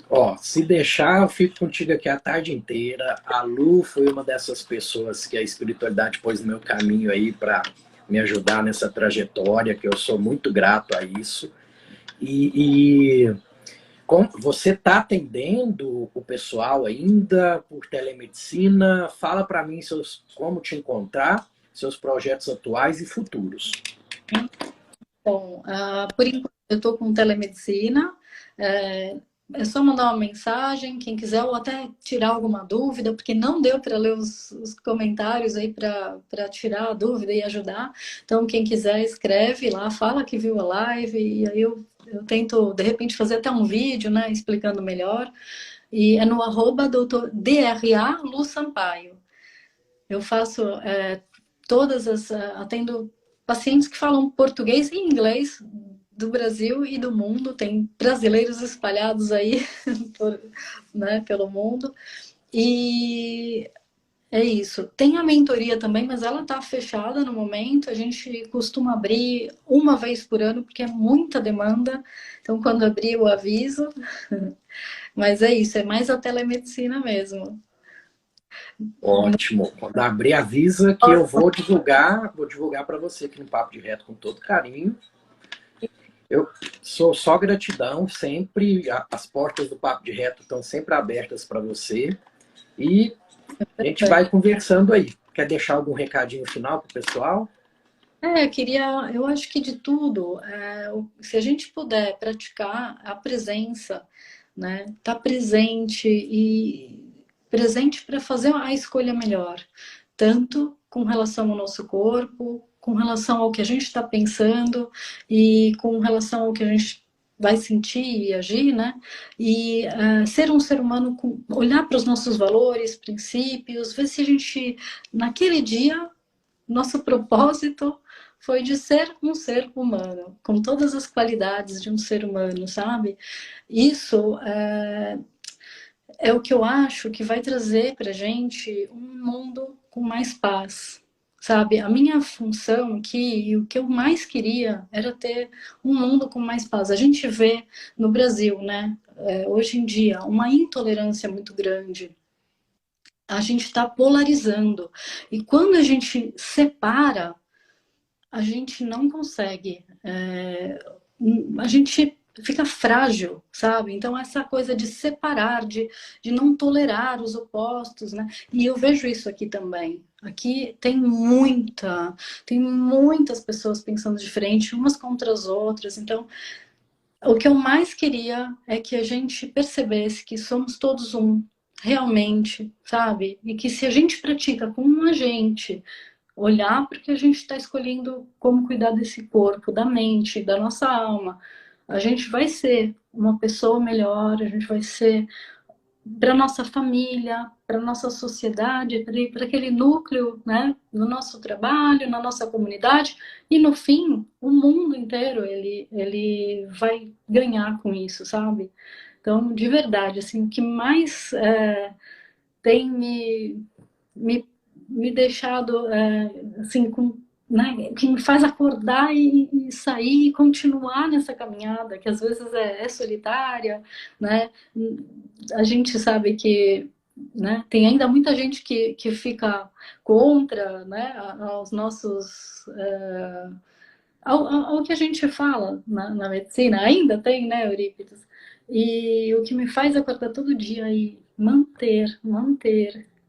S1: Ó, se deixar, eu fico contigo aqui a tarde inteira. A Lu foi uma dessas pessoas que a espiritualidade pôs no meu caminho aí para me ajudar nessa trajetória, que eu sou muito grato a isso. E como você está atendendo o pessoal ainda por telemedicina? Fala para mim como te encontrar, seus projetos atuais e futuros.
S2: Bom, por enquanto eu estou com telemedicina. É só mandar uma mensagem, quem quiser, ou até tirar alguma dúvida, porque não deu para ler os comentários aí para tirar a dúvida e ajudar. Então, quem quiser, escreve lá, fala que viu a live, e aí eu tento, de repente, fazer até um vídeo, né, explicando melhor. E é no @DRA Lu Sampaio. Eu faço atendo pacientes que falam português e inglês do Brasil e do mundo. Tem brasileiros espalhados aí né, pelo mundo. E é isso. Tem a mentoria também, mas ela está fechada no momento. A gente costuma abrir uma vez por ano, porque é muita demanda. Então, quando abrir, eu aviso. Mas é isso, é mais a telemedicina mesmo.
S1: Ótimo. Quando abrir, avisa que eu vou divulgar para você aqui no Papo de Reto com todo carinho. Eu sou só gratidão, sempre as portas do Papo de Reto estão sempre abertas para você e a gente vai conversando aí. quer deixar algum recadinho final para o pessoal?
S2: Eu acho que de tudo, se a gente puder praticar a presença, né? Tá presente para fazer a escolha melhor, tanto com relação ao nosso corpo, com relação ao que a gente está pensando e com relação ao que a gente vai sentir e agir, né? E ser um ser humano, olhar para os nossos valores, princípios, ver se a gente, naquele dia, nosso propósito foi de ser um ser humano, com todas as qualidades de um ser humano, sabe? Isso é o que eu acho que vai trazer para a gente um mundo com mais paz, sabe? A minha função aqui, e o que eu mais queria, era ter um mundo com mais paz. A gente vê no Brasil, né? Hoje em dia, uma intolerância muito grande. A gente está polarizando. E quando a gente separa, a gente não consegue. A gente fica frágil, sabe? Então, essa coisa de separar, de não tolerar os opostos, né? E eu vejo isso aqui também. Aqui tem muitas pessoas pensando diferente, umas contra as outras. Então, o que eu mais queria é que a gente percebesse que somos todos um, realmente, sabe? E que se a gente pratica com a gente, olhar porque a gente está escolhendo como cuidar desse corpo, da mente, da nossa alma. A gente vai ser uma pessoa melhor, a gente vai ser para nossa família, para nossa sociedade, para aquele núcleo, né, no nosso trabalho, na nossa comunidade, e no fim, o mundo inteiro ele vai ganhar com isso, sabe? Então, de verdade, assim, o que mais tem me, me deixado assim com, né, que me faz acordar e sair e continuar nessa caminhada que às vezes é solitária, né? A gente sabe que, né, tem ainda muita gente que fica contra, né, aos nossos ao que a gente fala na medicina, ainda tem, né, Eurípides? E o que me faz acordar todo dia e manter,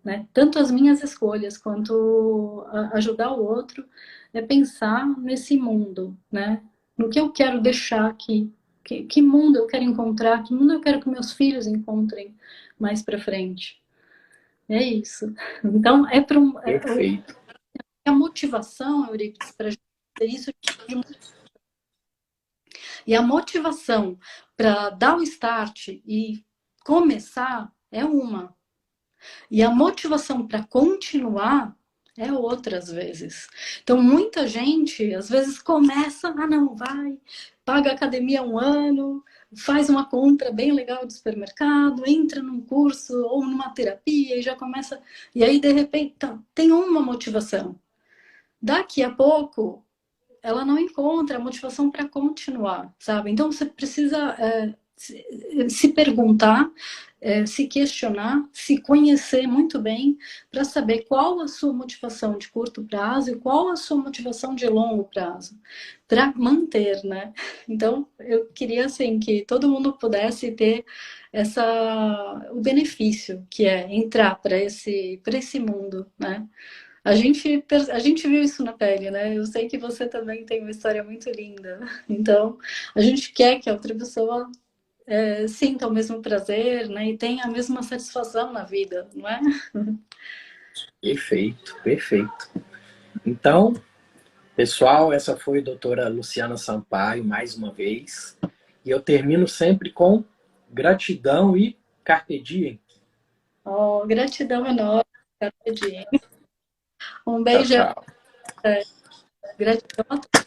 S2: né, tanto as minhas escolhas quanto ajudar o outro, é pensar nesse mundo, né? No que eu quero deixar aqui, que mundo eu quero encontrar, que mundo eu quero que meus filhos encontrem mais para frente. É isso. Então,
S1: Perfeito.
S2: a motivação, Eurípides, para fazer isso. E a motivação para dar o start e começar é uma. E a motivação para continuar é outra, às vezes. Então, muita gente, às vezes, começa, não, vai, paga a academia 1 ano, faz uma compra bem legal de supermercado, entra num curso ou numa terapia e já começa. E aí, de repente, tem uma motivação. Daqui a pouco, ela não encontra a motivação para continuar, sabe? Então você precisa se perguntar, se questionar, se conhecer muito bem para saber qual a sua motivação de curto prazo e qual a sua motivação de longo prazo para manter, né? Então eu queria assim que todo mundo pudesse ter o benefício que é entrar para esse mundo, né? A gente viu isso na pele, né? Eu sei que você também tem uma história muito linda. Então, a gente quer que a outra pessoa sinta o mesmo prazer, né? E tenha a mesma satisfação na vida, não é?
S1: Perfeito, perfeito. Então, pessoal, essa foi a doutora Luciana Sampaio, mais uma vez. E eu termino sempre com gratidão e carpe diem.
S2: Oh, gratidão enorme, Carpe Diem. Um
S1: Tchau,
S2: beijo,
S1: tchau.
S2: gratidão a todos.